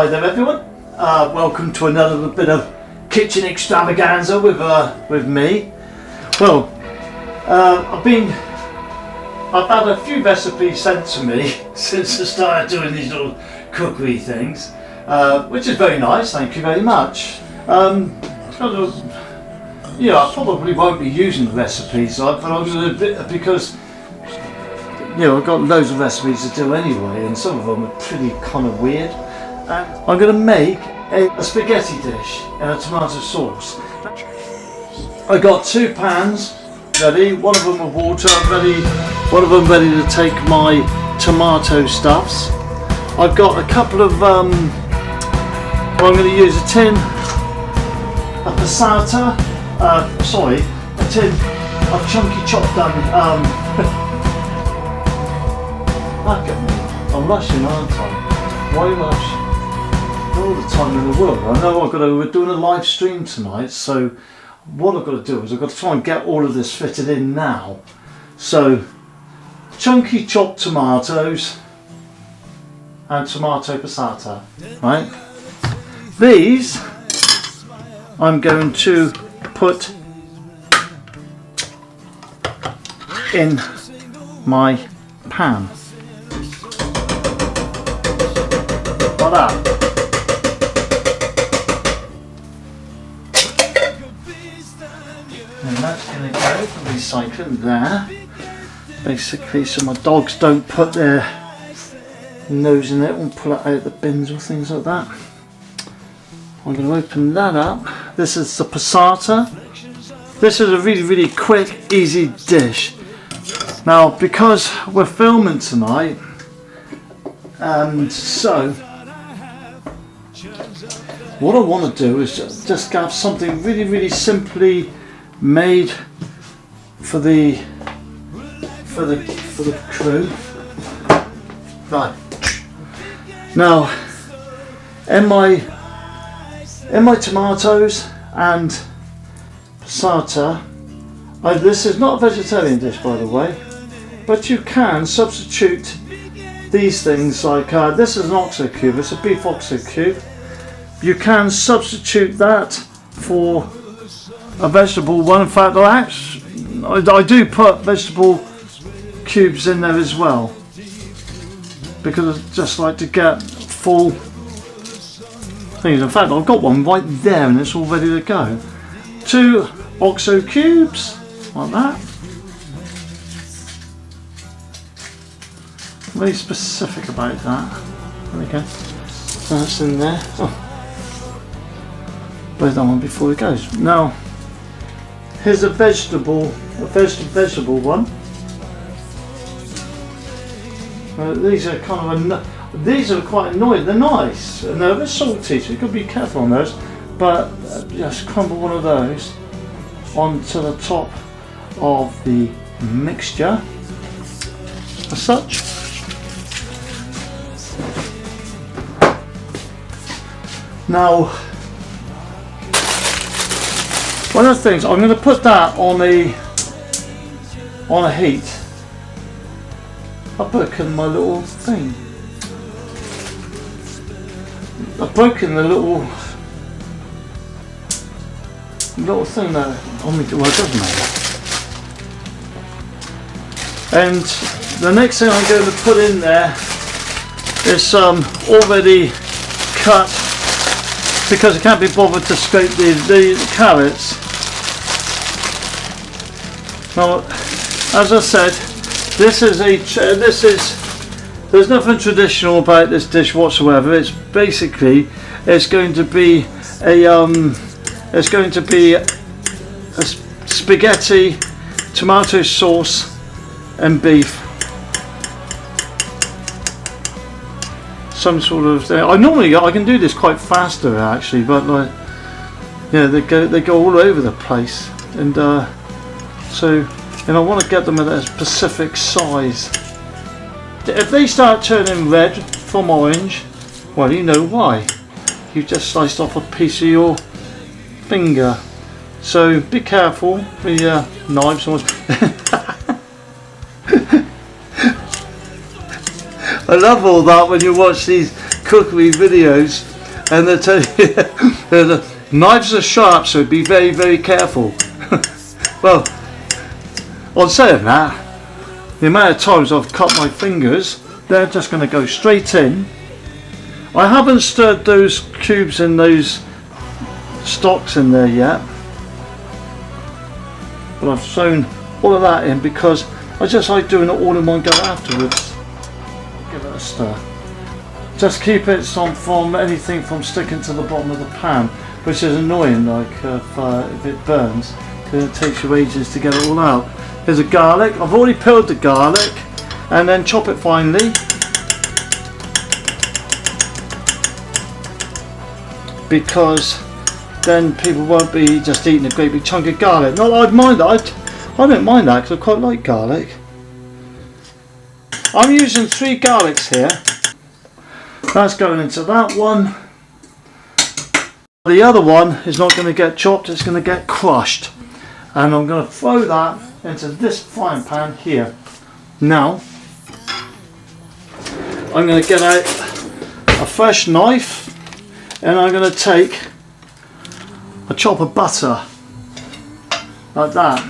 Hi there everyone, welcome to another bit of kitchen extravaganza with me. Well, I've had a few recipes sent to me since I started doing these little cookery things, which is very nice, thank you very much. I probably won't be using the recipes, but I'm going to, because I've got loads of recipes to do anyway, and some of them are pretty kind of weird. I'm going to make a spaghetti dish and a tomato sauce. I got 2 pans ready, one of them with water ready, one of them ready to take my tomato stuffs. I've got a couple of, I'm going to use a tin, a passata, a tin of chunky chopped done. Look at me, I'm rushing, aren't I? Why rush? All the time in the world. I know we're doing a live stream tonight, so what I've got to do is I've got to try and get all of this fitted in now. So, chunky chopped tomatoes and tomato passata, right? These I'm going to put in my pan. Like that. And that's going to go for recycling there, basically, so my dogs don't put their nose in it and pull it out the bins or things like that. I'm going to open that up. This is the passata. This is a really quick, easy dish. Now, because we're filming tonight, and so what I want to do is just have something really simply made for the crew. Right. Now, in my tomatoes and passata, this is not a vegetarian dish, by the way, but you can substitute these things like this is an oxo cube. It's a beef oxo cube. You can substitute that for a vegetable one. In fact, I do put vegetable cubes in there as well, because I just like to get full things. In fact, I've got one right there and it's all ready to go. 2 oxo cubes, like that. Very specific about that. There we go. That's in there. Oh. Where's that one before it goes? Now, here's a vegetable one. These are kind of these are quite annoying. They're nice and they're a bit salty, so you've got to be careful on those. But just crumble one of those onto the top of the mixture, as such. Now, one of the things, I'm going to put that on a heat. I've broken my little thing. I've broken the little thing there. Well, it doesn't matter. And the next thing I'm going to put in there is some already cut, because I can't be bothered to scrape the carrots. Now, as I said, there's nothing traditional about this dish whatsoever. It's basically, it's going to be a spaghetti, tomato sauce, and beef. Some sort of thing. I can do this quite faster actually, but they go all over the place, and so I want to get them at a specific size. If they start turning red from orange, well, you know why. You've just sliced off a piece of your finger. So be careful with your knives. I love all that when you watch these cookery videos, and they tell you the knives are sharp, so be very, very careful. Well, on saying that, the amount of times I've cut my fingers, they're just going to go straight in. I haven't stirred those cubes and those stocks in there yet, but I've sewn all of that in because I just like doing it all in one go afterwards. Give it a stir. Just keep it from anything from sticking to the bottom of the pan, which is annoying, like if it burns, because it takes you ages to get it all out. Here's a garlic. I've already peeled the garlic, and then chop it finely. Because then people won't be just eating a great big chunk of garlic. Not that I'd mind that. I don't mind that because I quite like garlic. I'm using 3 garlics here. That's going into that one. The other one is not going to get chopped, it's going to get crushed. And I'm going to throw that into this frying pan here. Now, I'm going to get out a fresh knife and I'm going to take a chop of butter, like that.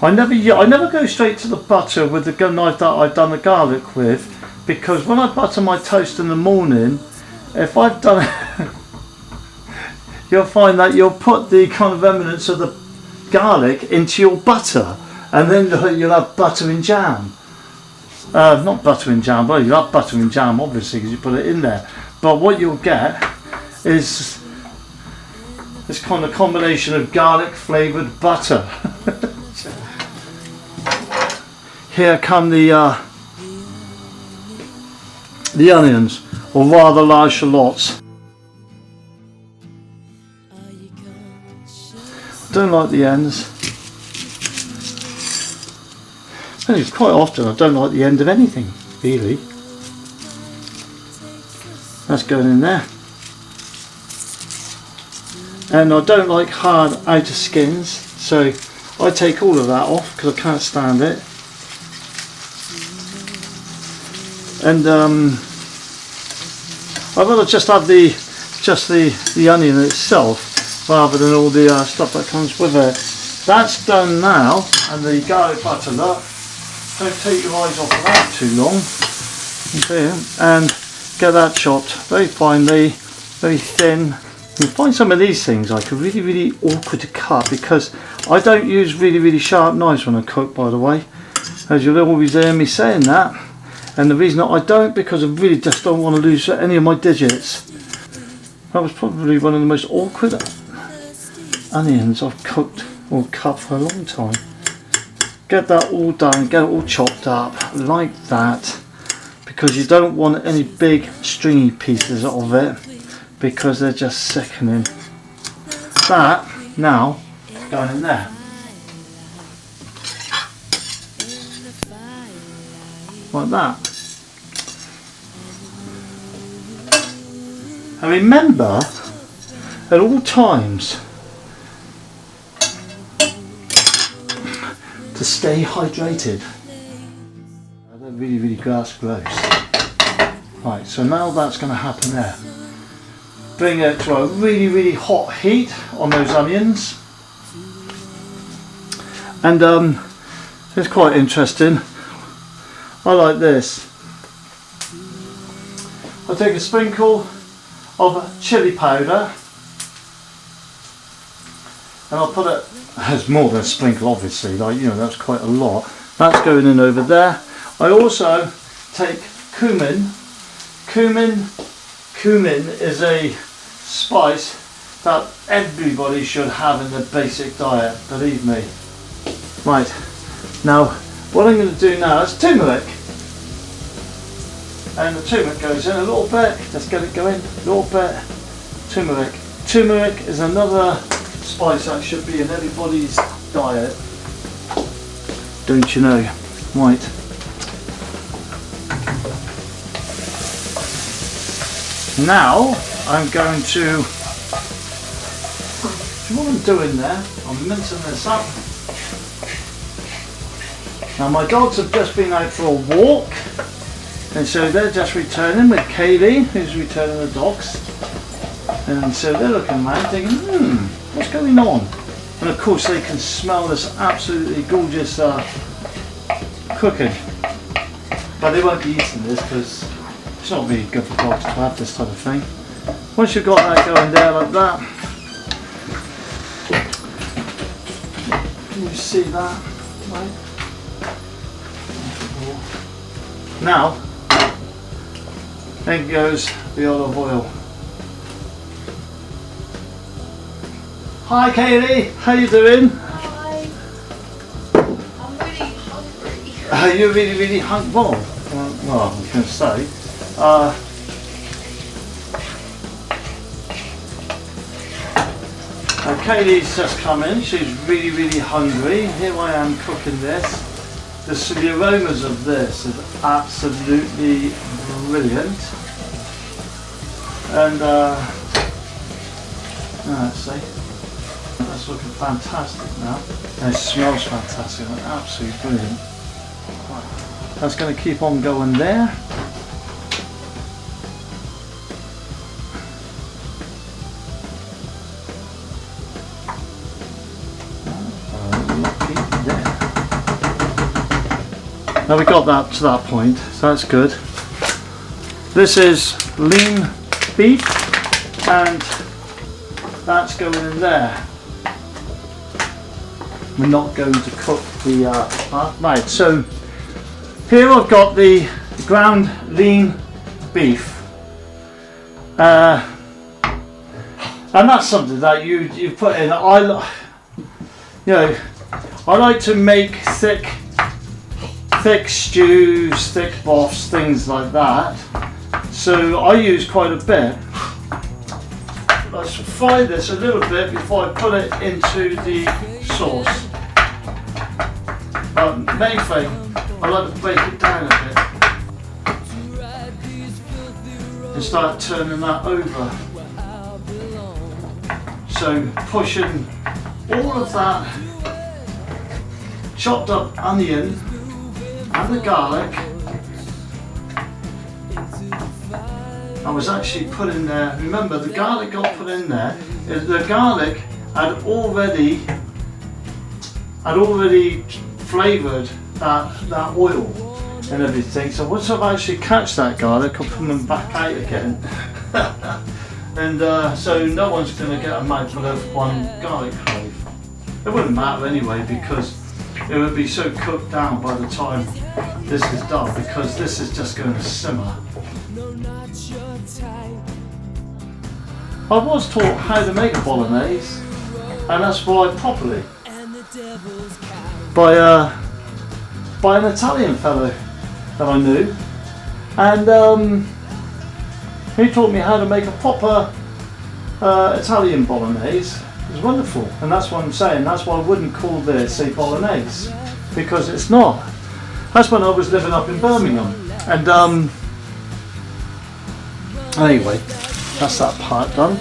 I never go straight to the butter with the knife that I've done the garlic with, because when I butter my toast in the morning, if I've done it, you'll find that you'll put the kind of remnants of the garlic into your butter, and then you'll have butter and jam. Not butter and jam, but you'll have butter and jam obviously because you put it in there. But what you'll get is this kind of combination of garlic flavoured butter. Here come the onions, or rather large shallots. Don't like the ends. And quite often I don't like the end of anything, really. That's going in there. And I don't like hard outer skins, so I take all of that off because I can't stand it. And I'd rather just have the onion itself rather than all the stuff that comes with it. That's done now, and the garlic butter, look, don't take your eyes off of that too long. Okay, and get that chopped very finely, very thin. You find some of these things like are really, really awkward to cut because I don't use really, really sharp knives when I cook, by the way, as you'll always hear me saying that. And the reason that I don't, because I really just don't want to lose any of my digits. That was probably one of the most awkward onions I've cooked or cut for a long time. Get that all done, get it all chopped up like that, because you don't want any big stringy pieces of it because they're just sickening. That now going in there. Like that. And remember at all times to stay hydrated. They're really, really gross. Right, so now that's going to happen there. Bring it to a really, really hot heat on those onions. And it's quite interesting. I like this. I take a sprinkle of chili powder and I'll put it, there's more than a sprinkle obviously, like, you know, that's quite a lot. That's going in over there. I also take cumin. Cumin is a spice that everybody should have in their basic diet, believe me. Right, now what I'm going to do now is turmeric. And the turmeric goes in a little bit, let's get it going, a little bit. Turmeric. Turmeric is another spice that should be in everybody's diet. Don't you know? Right. Now I'm going to, see what I'm doing there, I'm mincing this up. Now my dogs have just been out for a walk, and so they're just returning with Kaylee, who's returning the dogs. And so they're looking around thinking, what's going on? And of course they can smell this absolutely gorgeous cooking. But they won't be eating this because it's not really good for dogs to have this type of thing. Once you've got that going there like that, can you see that? Right. Now, then goes the olive oil. Hi Katie, how you doing? Hi. I'm really hungry. Are you really hungry? Well, I was going to say, Katie's just come in, she's really hungry. Here I am cooking this. The aromas of this is absolutely brilliant. And let's see, that's looking fantastic now. And it smells fantastic, absolutely brilliant. That's going to keep on going there. Now we got that to that point, so that's good. This is lean beef, and that's going in there. We're not going to cook the right. So here I've got the ground lean beef, and that's something that you put in. I like to make thick stews, thick broths, things like that. So I use quite a bit. Let's fry this a little bit before I put it into the sauce. But main thing, I like to break it down a bit and start turning that over. So pushing all of that chopped up onion and the garlic, I was actually put in there. Remember, the garlic got put in there. The garlic had already flavoured that oil and everything. So once I've actually catch that garlic, I'll put them back out again. And so no one's going to get a mouthful of one garlic clove. It wouldn't matter anyway, because it would be so cooked down by the time this is done, because this is just going to simmer. I was taught how to make a bolognese, and that's fried properly by an Italian fellow that I knew, and he taught me how to make a proper Italian bolognese. It was wonderful, and that's what I'm saying. That's why I wouldn't call this a bolognese, because it's not. That's when I was living up in Birmingham, and anyway, that's that part done.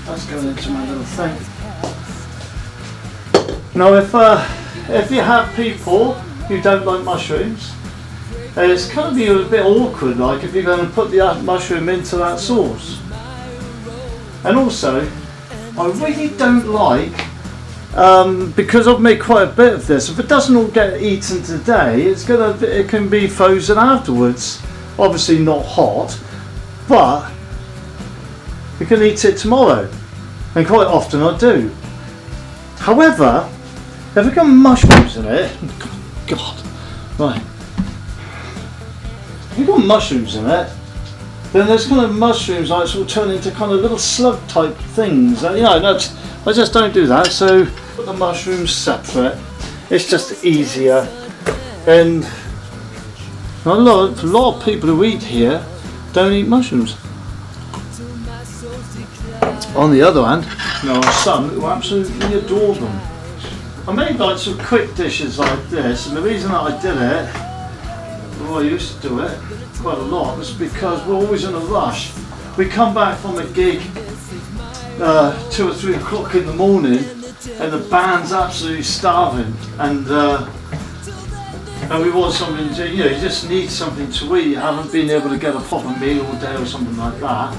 That's going into my little thing. Now, if you have people who don't like mushrooms, it's going to be a bit awkward, like if you're going to put the mushroom into that sauce. And also, I really don't like, because I've made quite a bit of this, if it doesn't all get eaten today, it can be frozen afterwards. Obviously not hot, but you can eat it tomorrow, and quite often I do. However, if we got mushrooms in it, God, right, if you've got mushrooms in it, then there's kind of mushrooms like will turn into kind of little slug type things. I just don't do that. So put the mushrooms separate. It's just easier. And a lot of people who eat here don't eat mushrooms. On the other hand, there are some who absolutely adore them. I made like some quick dishes like this, and the reason that I did it, well, I used to do it quite a lot, was because we're always in a rush. We come back from a gig 2 or 3 o'clock in the morning, and the band's absolutely starving, and and we want something to, you know, you just need something to eat. You haven't been able to get a proper meal all day or something like that.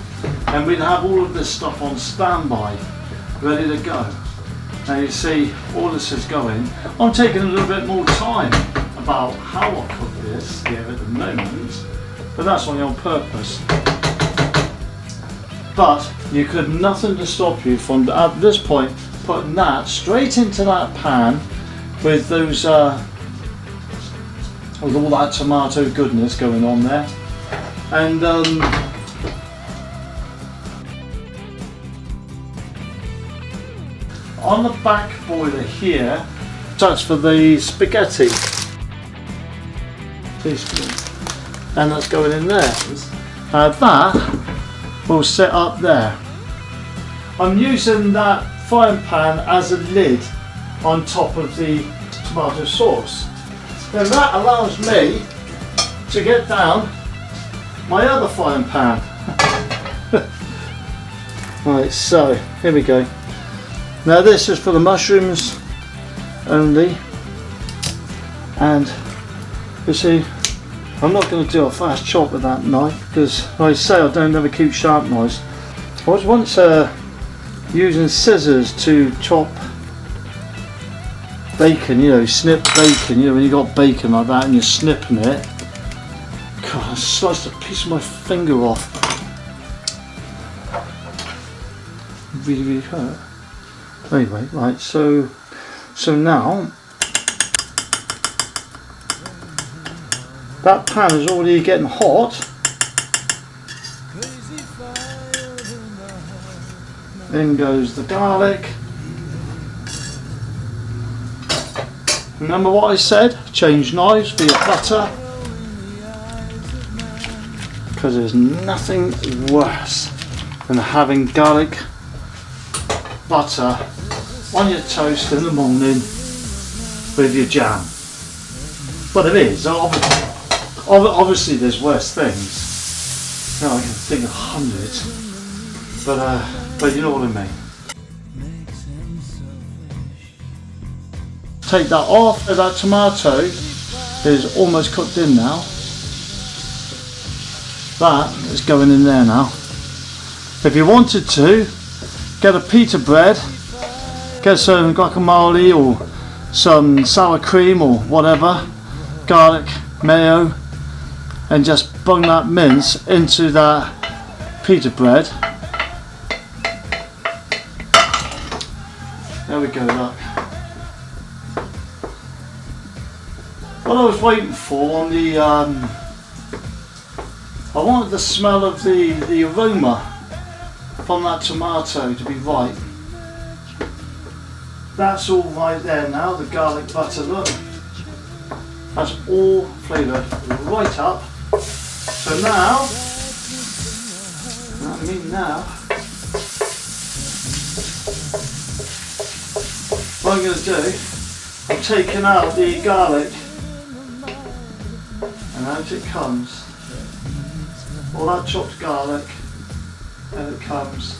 And we'd have all of this stuff on standby, ready to go. Now you see, all this is going. I'm taking a little bit more time about how I cook this here at the moment, but that's only on purpose. But you could nothing to stop you from, at this point, putting that straight into that pan with those, with all that tomato goodness going on there, and on the back boiler here, that's for the spaghetti. And that's going in there. That will sit up there. I'm using that frying pan as a lid on top of the tomato sauce. Then that allows me to get down my other frying pan. Right, so here we go. Now this is for the mushrooms only, and you see, I'm not going to do a fast chop with that knife because, like I say, I don't ever keep sharp knives. I was once using scissors to chop bacon, you know, snip bacon, you know, when you got bacon like that and you're snipping it. God, I sliced a piece of my finger off. Really, really hurt. Anyway, right, so now that pan is already getting hot. In goes the garlic. Remember what I said? Change knives for your butter, because there's nothing worse than having garlic butter on your toast in the morning with your jam. But it is, obviously there's worse things. No, I can think of hundreds, but you know what I mean. Take that off, and that tomato is almost cooked in now. That is going in there now. If you wanted to, get a pita bread, get some guacamole or some sour cream or whatever, garlic, mayo, and just bung that mince into that pita bread. There we go, look. What I was waiting for on the, I wanted the smell of the aroma from that tomato to be right. That's all right there now, the garlic butter, look. That's all flavoured right up. So now, what I'm going to do, I'm taking out the garlic, and out it comes. All that chopped garlic, and it comes.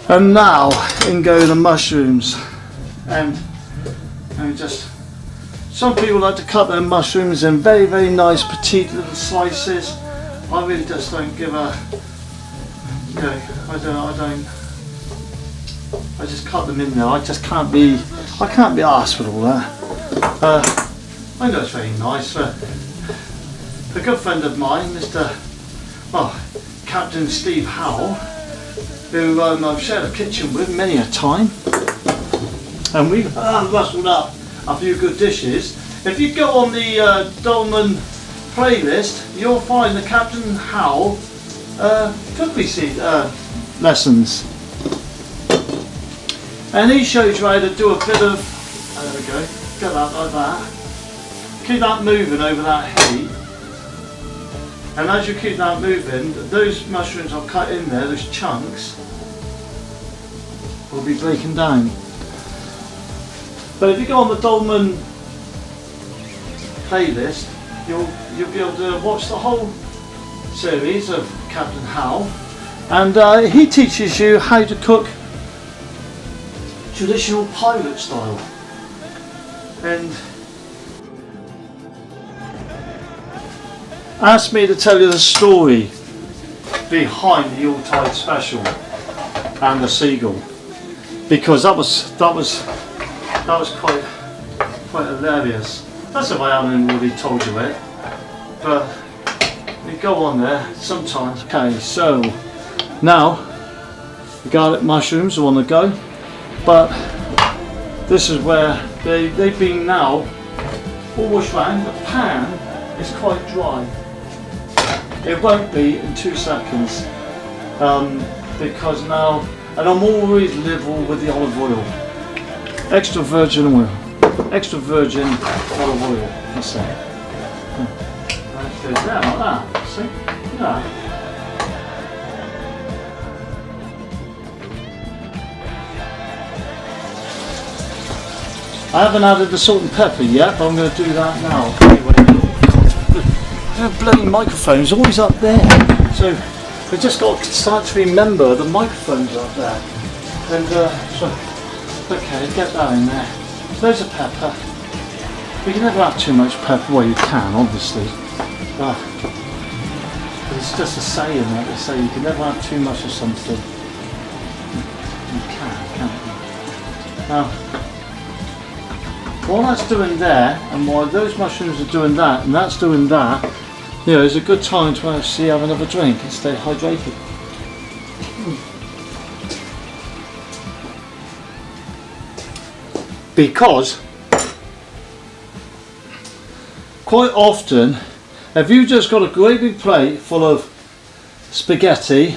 And now in go the mushrooms, and just, some people like to cut their mushrooms in very, very nice petite little slices. I really just don't give a, you know, I just cut them in there. I can't be arsed with all that. I know it's very nice. A good friend of mine, Captain Steve Howell, who I've shared a kitchen with many a time, and we've rustled up a few good dishes. If you go on the Dolmen playlist, you'll find the Captain Howell cookery lessons, and he shows you how to do a bit of, there we go, get that like that, keep that moving over that heat. And as you keep that moving, those mushrooms are cut in there, those chunks, will be breaking down. But if you go on the Dolmen playlist, you'll be able to watch the whole series of Captain Howell, and he teaches you how to cook traditional pirate style. and asked me to tell you the story behind the Yuletide special and the seagull, because that was quite hilarious. That's if I haven't already told you it, but we go on there sometimes. Okay, so now the garlic mushrooms are on the go, but this is where they've been now all washed round. The pan is quite dry. It won't be in 2 seconds, because now, and I'm always liberal with the olive oil, extra virgin olive oil. That's it. That goes there like that. See? Yeah. I haven't added the salt and pepper yet, but I'm going to do that now. Anyway, the bloody microphone's always up there, so we just got to start to remember the microphone's up there. And so, okay, get that in there. There's a pepper. You can never have too much pepper. Well, you can, obviously. But it's just a saying that they say you can never have too much of something. You can't you? Now, while that's doing there, and while those mushrooms are doing that, and that's doing that, you know, it's a good time to actually have another drink and stay hydrated. Because quite often, if you just got a great big plate full of spaghetti,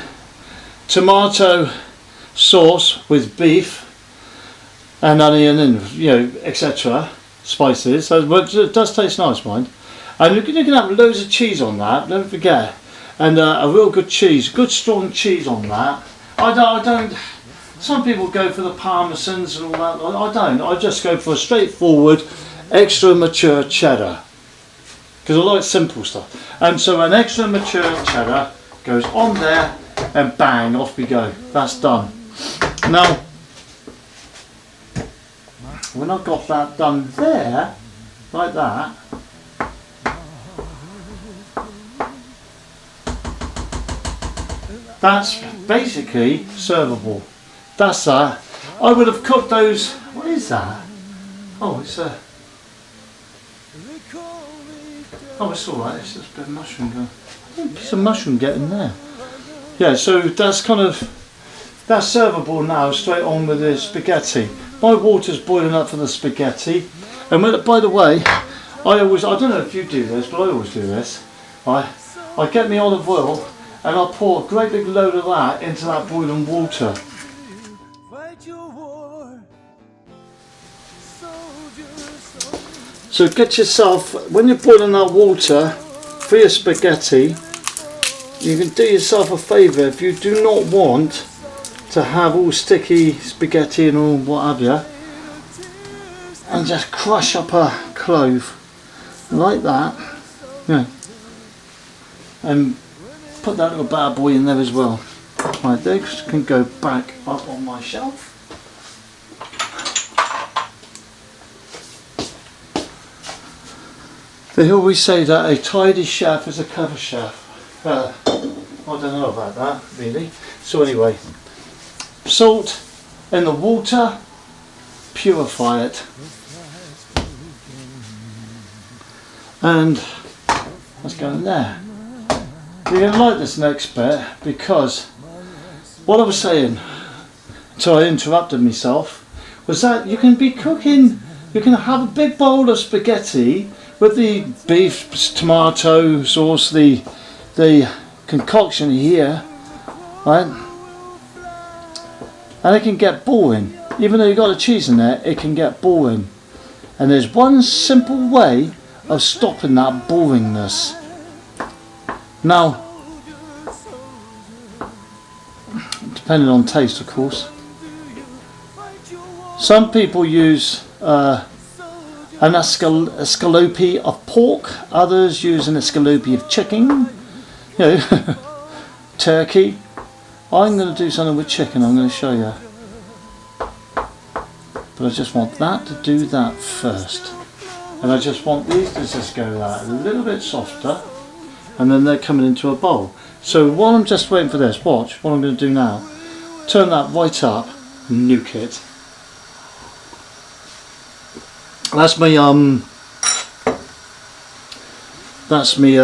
tomato sauce with beef and onion and, you know, etc., spices, but it does taste nice, mind. And you can have loads of cheese on that, don't forget, and a real good cheese, good strong cheese on that. I don't. Some people go for the parmesans and all that. I don't. I just go for a straightforward, extra mature cheddar, because I like simple stuff. And so an extra mature cheddar goes on there, and bang, off we go. That's done. Now, when I've got that done there, like that, that's basically servable. That's that. I would have cooked those. What is that? Oh, it's a. Oh, it's all right. It's just a bit of mushroom going. A piece of mushroom getting there. Yeah, so that's kind of, that's servable now. Straight on with the spaghetti. My water's boiling up for the spaghetti. And by the way, I don't know if you do this, but I always do this. I get my olive oil and I'll pour a great big load of that into that boiling water. So get yourself, when you're boiling that water for your spaghetti, you can do yourself a favour if you do not want to have all sticky spaghetti and all what have you, and just crush up a clove like that, yeah, and put that little bad boy in there as well. Right, those can go back up on my shelf. They always say that a tidy chef is a clever chef. I don't know about that really. So anyway, salt in the water, purify it, and let's go in there. You're going to like this next bit, because what I was saying until I interrupted myself was that you can be cooking, you can have a big bowl of spaghetti with the beef, tomato sauce, the concoction here, right? And it can get boring. Even though you've got the cheese in there, it can get boring. And there's one simple way of stopping that boringness. Now, depending on taste, of course. Some people use an escalope of pork, others use an escalope of chicken, you know, turkey. I'm going to do something with chicken, I'm going to show you. but I just want that to do that first. And I just want these to just go that a little bit softer, and then they're coming into a bowl. So while I'm just waiting for this, watch what I'm going to do now. Turn that right up, nuke it. That's me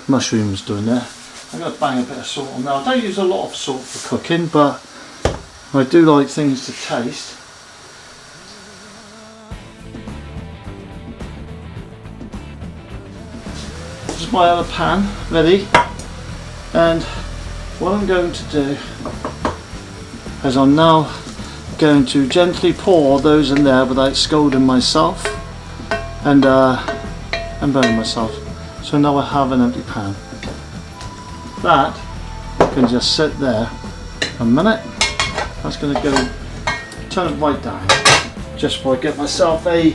mushrooms doing there. I'm going to bang a bit of salt on there. I don't use a lot of salt for cooking, but I do like things to taste. This is my other pan ready, and what I'm going to do is I'm now going to gently pour those in there without scalding myself and burning myself. So now I have an empty pan. That can just sit there a minute. That's going to go, turn it right down, just before I get myself a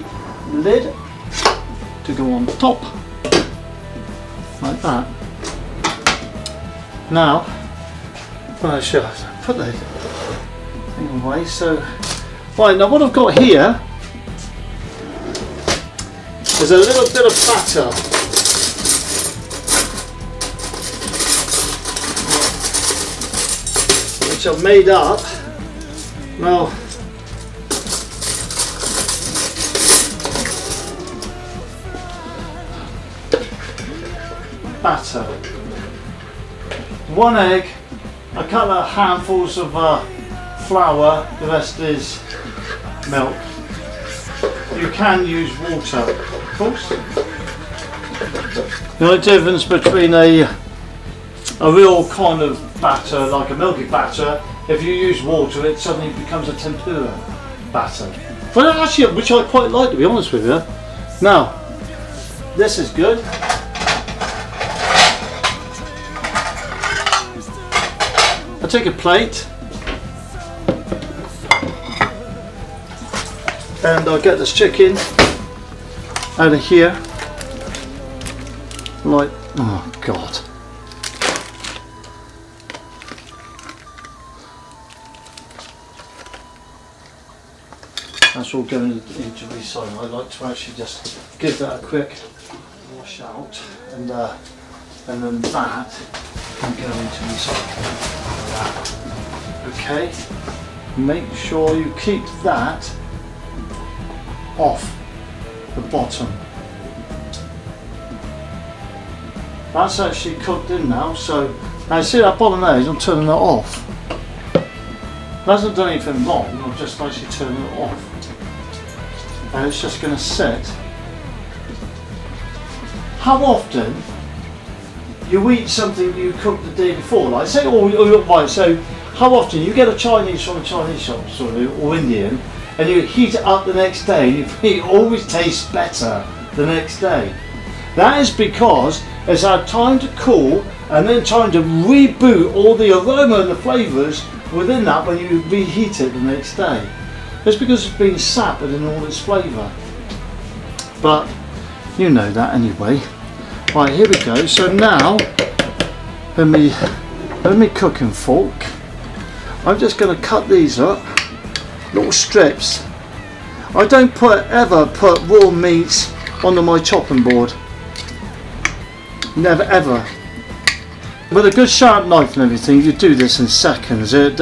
lid to go on top, like that. Now, well, I should put the thing away. So, right, now what I've got here is a little bit of batter. Which I've made up. Now, batter. 1 egg, a couple of handfuls of flour, the rest is milk. You can use water, of course. The only difference between a real kind of batter, like a milky batter, if you use water it suddenly becomes a tempura batter. But actually, which I quite like, to be honest with you. Now, this is good. I take a plate and I'll get this chicken out of here, like, oh God. That's all going into recycling. I like to actually just give that a quick wash out, and then that can go into recycling. Okay, make sure you keep that off the bottom. That's actually cooked in now, so now see that bolognese, I'm turning it off. It hasn't done anything wrong, I'm just actually turning it off. And it's just going to sit. How often you eat something you cooked the day before? Like say, right, so how often you get a Chinese from a Chinese shop or Indian, and you heat it up the next day, and it always tastes better the next day. That is because it's had time to cool and then time to reboot all the aroma and the flavours within that when you reheat it the next day. It's because it's been sapped in all its flavour. But you know that anyway. Right, here we go. So now, with me cooking fork, I'm just going to cut these up, little strips. I don't ever put raw meats onto my chopping board. Never ever. With a good sharp knife and everything, you do this in seconds. If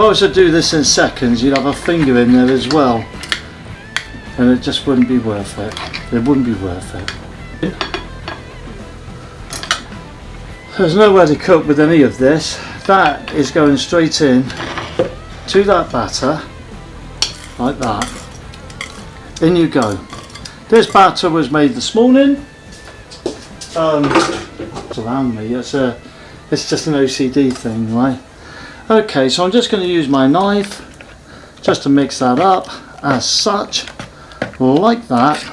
I was to do this in seconds, you'd have a finger in there as well, and it just wouldn't be worth it. It wouldn't be worth it. There's nowhere to cook with any of this. That is going straight in to that batter, like that. In you go. This batter was made this morning. It's around me. It's just an OCD thing, right? Okay, so I'm just going to use my knife just to mix that up as such, like that.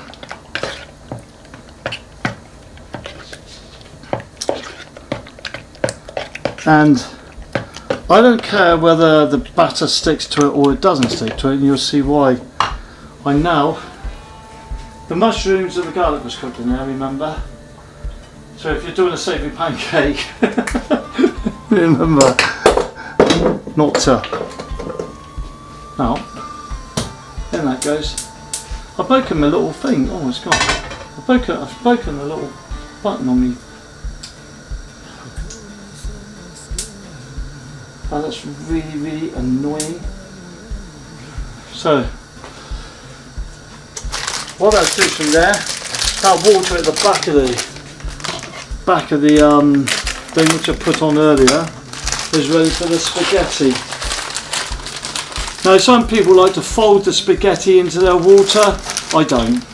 And I don't care whether the batter sticks to it or it doesn't stick to it, and you'll see why. I know the mushrooms and the garlic was cooked in there, remember? So if you're doing a savoury pancake, remember not to. Now, goes. I've broken my little thing. Oh, it's gone. I've broken the little button on me. Oh, that's really, really annoying. So, what I'll do from there, that water at the back of the thing which I put on earlier is ready for the spaghetti. Now, some people like to fold the spaghetti into their water. I don't.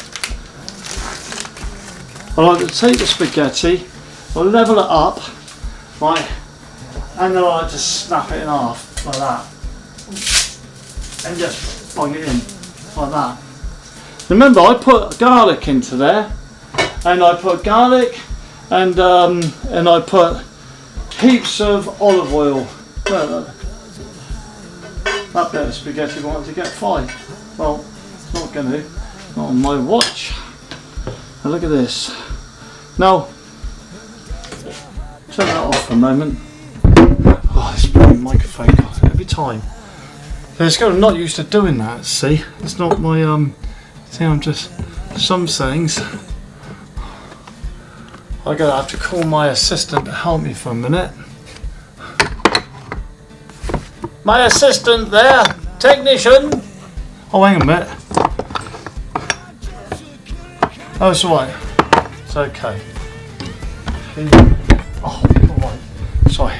I like to take the spaghetti, I'll level it up, right, and then I like to snap it in half like that, and just bung it in like that. Remember, I put garlic into there, and I put garlic, and I put heaps of olive oil. Well, that bit of spaghetti wanted to get fried. Well, it's not going to. Not on my watch. Now look at this. Now, turn that off for a moment. Oh, this bloody microphone every time. I'm not used to doing that. See, it's not my See, I'm just some things. I'm gonna have to call my assistant to help me for a minute. My assistant there, technician. Oh, hang on a minute. Oh, it's alright. It's okay. Oh, alright. Sorry.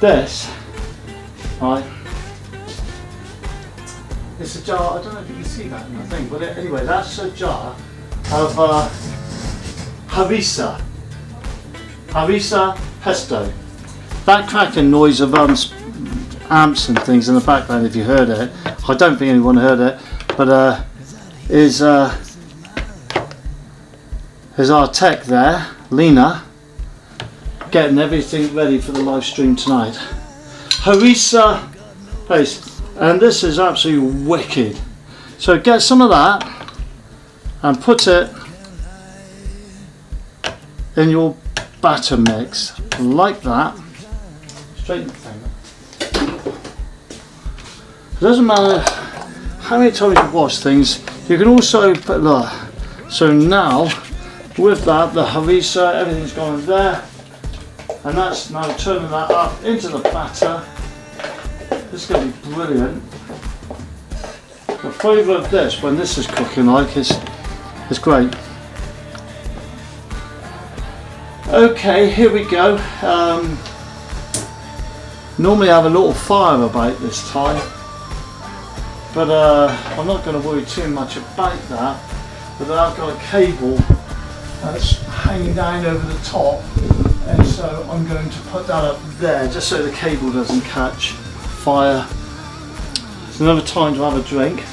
This, right, it's a jar. I don't know if you can see that in the thing, but anyway, that's a jar of harissa pesto. That cracking noise of amps and things in the background, if you heard it, I don't think anyone heard it, but is our tech there, Lena, getting everything ready for the live stream tonight. Harissa paste, and this is absolutely wicked. So get some of that and put it in your batter mix like that. Straighten the thing. It doesn't matter how many times you wash things. You can also put, look. So now with that, the harissa, everything's gone in there. And that's now turning that up into the batter. This is going to be brilliant. The flavour of this, when this is cooking like, is great. Okay, here we go. Normally I have a little fire about this time, but I'm not going to worry too much about that. But I've got a cable that's hanging down over the top. And so I'm going to put that up there just so the cable doesn't catch fire. It's another time to have a drink.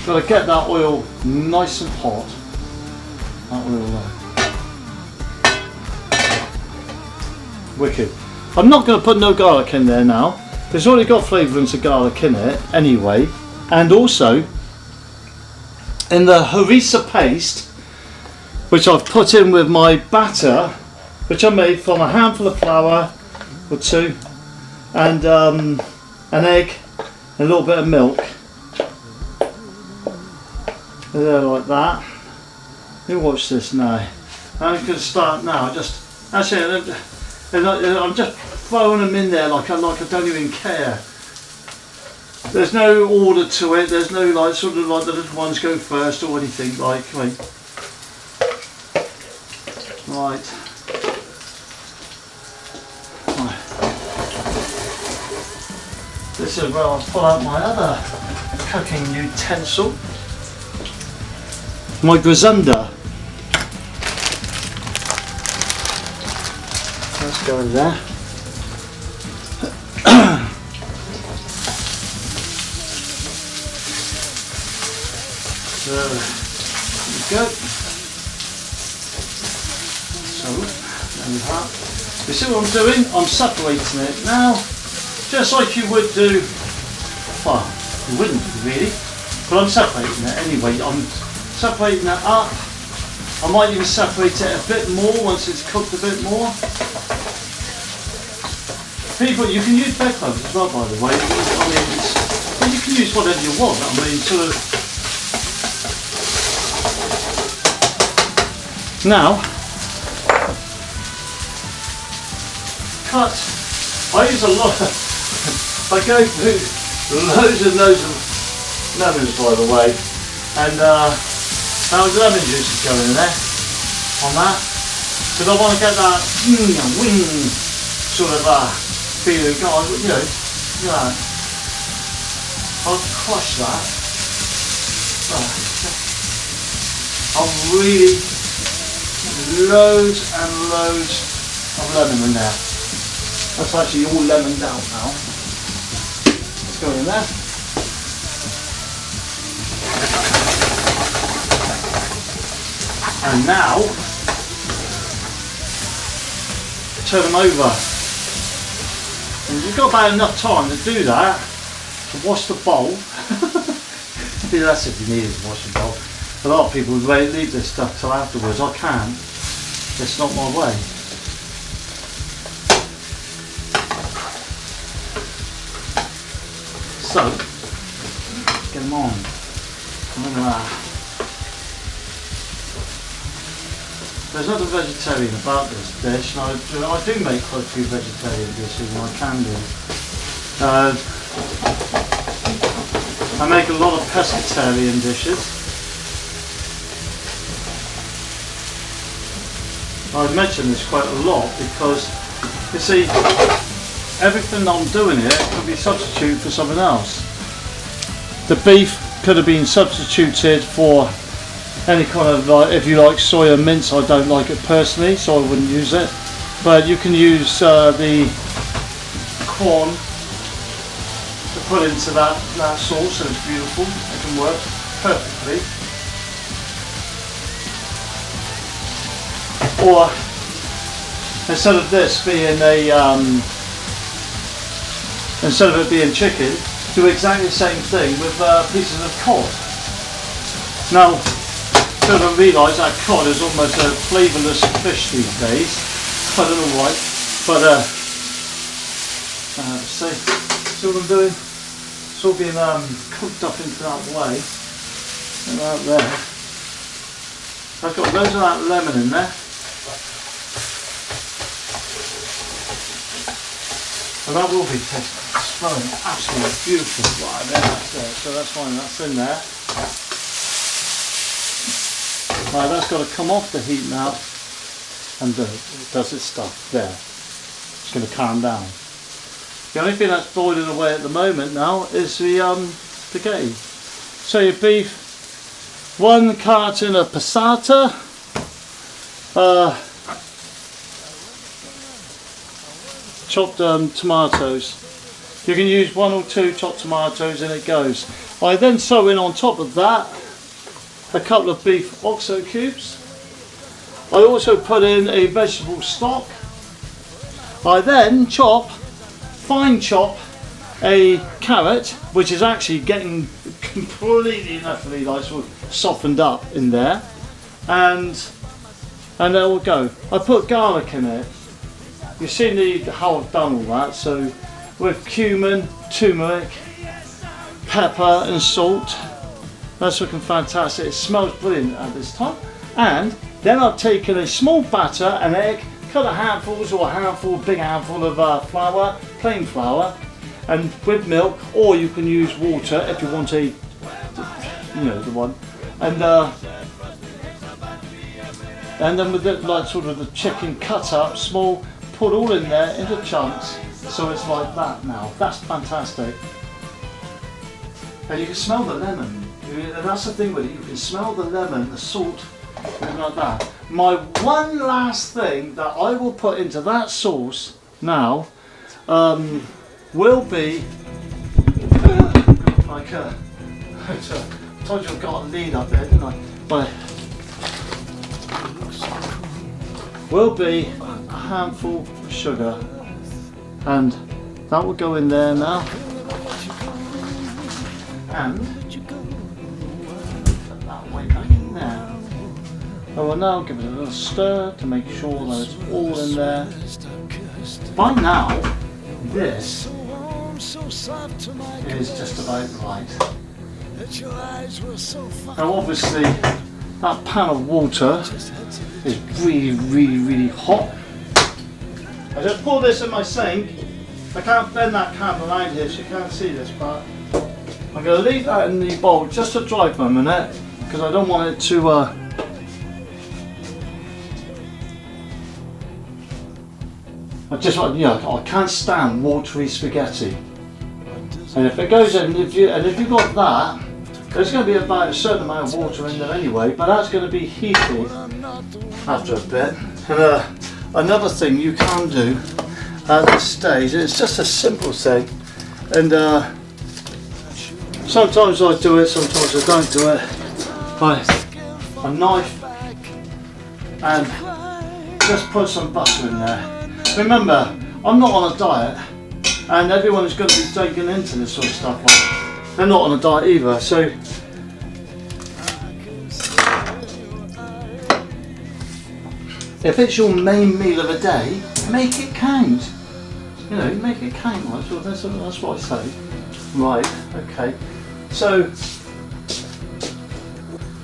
Got to get that oil nice and hot. That oil there. Wicked. I'm not going to put no garlic in there now. It's already got flavourings of garlic in it anyway. And also, in the harissa paste, which I've put in with my batter, which I made from a handful of flour or two, and an egg, and a little bit of milk. There, like that. You watch this now. I'm going to start now. I'm just throwing them in there like I don't even care. There's no order to it. There's no like sort of like the little ones go first or anything like. Right. This is where I'll pull out my other cooking utensil. My grisunda. Let's go in there. There we go. So, there we are. You see what I'm doing? I'm separating it now, just like you would do. Well, you wouldn't really, but I'm separating it anyway. I'm separating it up. I might even separate it a bit more once it's cooked a bit more. People, you can use bedclothes as well, by the way. I mean, well, you can use whatever you want. I mean, sort of. Now, cut. I use a lot. I go through loads and loads of lemons, by the way, and now the lemon juice is going in there on that, because I want to get that wing sort of feeling. God, you know, that. I'll crush that. I'll really loads and loads of lemon in there. That's actually all lemoned out now. Let's go in there. And now, turn them over. And you've got about enough time to do that, to wash the bowl. That's if you needed to wash the bowl. A lot of people would leave this stuff till afterwards. I can't. It's not my way. So, get them on. Look at that. There's nothing vegetarian about this dish, and I do make quite a few vegetarian dishes, and I can do. I make a lot of pescatarian dishes. I've mentioned this quite a lot because, you see, everything I'm doing here could be substituted for something else. The beef could have been substituted for any kind of, if you like soya mince. I don't like it personally, so I wouldn't use it. But you can use the corn to put into that sauce, and it's beautiful. It can work perfectly. Or instead of this being instead of it being chicken, do exactly the same thing with pieces of cod. Now, I don't realise that cod is almost a flavourless fish these days. I don't know why, but see what I'm doing? It's all being cooked up into that way. And that there. I've got loads of that lemon in there. And that will be smelling absolutely beautiful. Right there, that's there. So that's fine, that's in there. Right, that's got to come off the heat now, and it does its stuff there. It's going to calm down. The only thing that's boiling away at the moment now is the spaghetti. So your beef, 1 carton of passata, chopped tomatoes. You can use 1 or 2 chopped tomatoes and it goes. I then sew in on top of that a couple of beef oxo cubes. I also put in a vegetable stock. I then fine chop a carrot, which is actually getting completely and utterly like sort of softened up in there, and there will go. I put garlic in it. You've seen how I've done all that. So with cumin, turmeric, pepper and salt. That's looking fantastic. It smells brilliant at this time. And then I've taken a small batter, an egg, cut a handfuls or big handful of flour, plain flour, and with milk, or you can use water if you want the one. And then with it, like sort of the chicken cut up small, put all in there into chunks. So it's like that now. That's fantastic. And you can smell the lemon. And that's the thing with it, you can smell the lemon, the salt, and like that. My one last thing that I will put into that sauce now will be like I told you I've got a lead up there, didn't I? But will be a handful of sugar, and that will go in there now. And that way back in there. I will now give it a little stir to make sure that it's all in there. By now, this is just about right. Now obviously that pan of water is really hot. I just pour this in my sink. I can't bend that candle around here so you can't see this, but I'm going to leave that in the bowl just to dry for a minute because I don't want it to I can't stand watery spaghetti. And if it goes in, if you've got that, there's going to be about a certain amount of water in there anyway, but that's going to be heated after a bit. And another thing you can do at this stage, it's just a simple thing, and sometimes I do it, sometimes I don't do it, by a knife and just put some butter in there. Remember, I'm not on a diet, and everyone is going to be taken into this sort of stuff. They're not on a diet either, so if it's your main meal of the day, make it count. You know, make it count. Right? So that's what I say. Right, okay. So,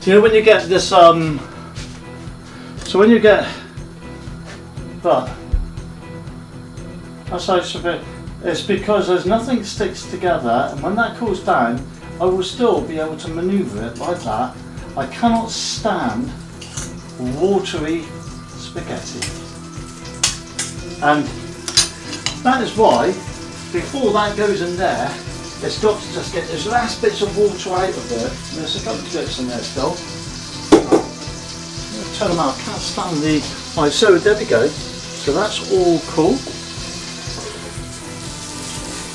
you know when you get this, so when you get that, that's how it's because there's nothing sticks together, and when that cools down, I will still be able to manoeuvre it like that. I cannot stand watery spaghetti. And that is why, before that goes in there, it's got to just get those last bits of water out of it. And there's a couple of bits in there still. I'm going to turn them out, I can't stand the... Right, so there we go. So that's all cool.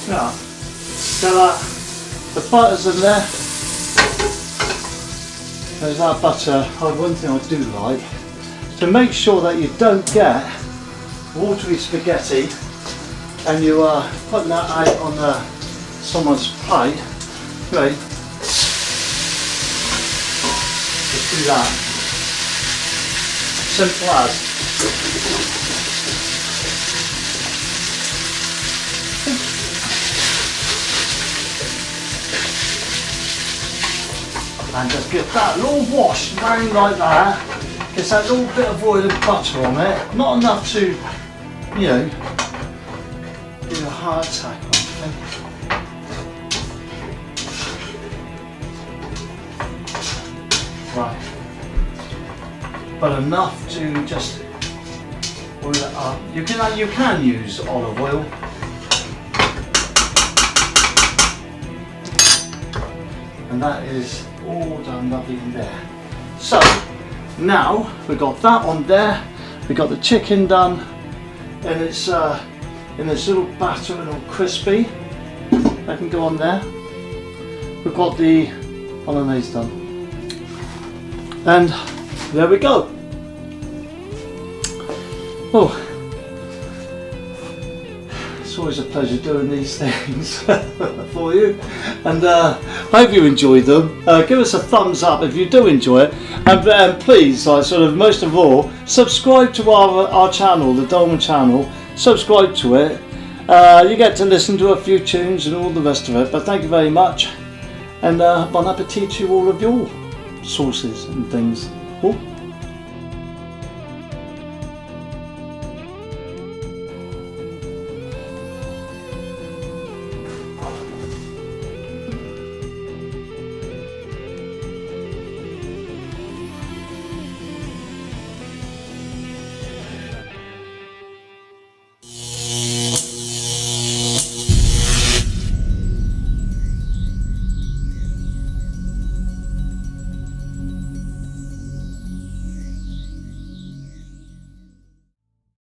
Yeah. So the butter's in there. There's that butter. One thing I do like, to make sure that you don't get watery spaghetti and you are putting that out on someone's plate, right? Just do that. Simple as. And just get that little wash round like that. Gets that little bit of oil and butter on it. Not enough to, you know, give you a heart attack or anything. Right. But enough to just oil it up. You can use olive oil. And that is all done lovely in there. So now we've got that on there, we've got the chicken done, and it's in this little batter and all crispy. That can go on there. We've got the bolognese done. And there we go. Oh, it's always a pleasure doing these things for you, and hope you enjoyed them. Give us a thumbs up if you do enjoy it, and please, sort of most of all, subscribe to our channel, the Dolmen channel. Subscribe to it. You get to listen to a few tunes and all the rest of it. But thank you very much, and bon appetit to all of your sauces and things. Oh.